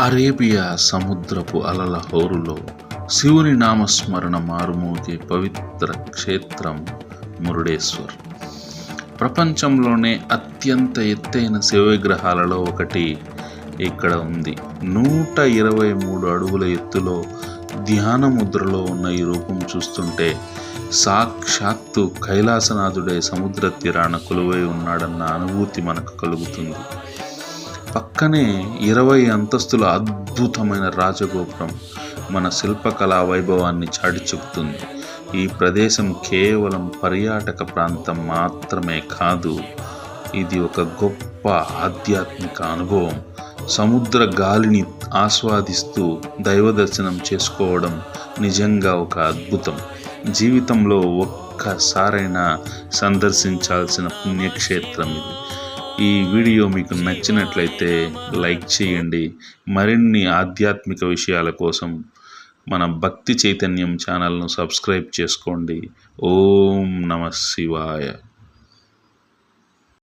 Arabia సముద్రపు అలల హోరులో శివుని నామస్మరణ మారుమోగే పవిత్ర క్షేత్రం మురుడేశ్వర్. ప్రపంచంలోనే అత్యంత ఎత్తైన శివ విగ్రహాలలో ఒకటి ఇక్కడ ఉంది. 123 అడుగుల ఎత్తులో ధ్యాన ముద్రలో ఉన్న ఈ రూపం చూస్తుంటే సాక్షాత్తు కైలాసనాథుడే సముద్ర తీరాన కొలువై ఉన్నాడన్న అనుభూతి మనకు కలుగుతుంది. పక్కనే 20 అంతస్తుల అద్భుతమైన రాజగోపురం మన శిల్పకళా వైభవాన్ని చాటి చెబుతుంది. ఈ ప్రదేశం కేవలం పర్యాటక ప్రాంతం మాత్రమే కాదు, ఇది ఒక గొప్ప ఆధ్యాత్మిక అనుభవం. సముద్ర గాలిని ఆస్వాదిస్తూ దైవ దర్శనం చేసుకోవడం నిజంగా ఒక అద్భుతం. జీవితంలో ఒక్కసారైనా సందర్శించాల్సిన పుణ్యక్షేత్రం ఇది. ఈ వీడియో మీకు నచ్చినట్లయితే లైక్ చేయండి. మరిన్ని ఆధ్యాత్మిక విషయాల కోసం మన భక్తి చైతన్యం ఛానల్ను సబ్స్క్రైబ్ చేసుకోండి. ఓం నమః శివాయ.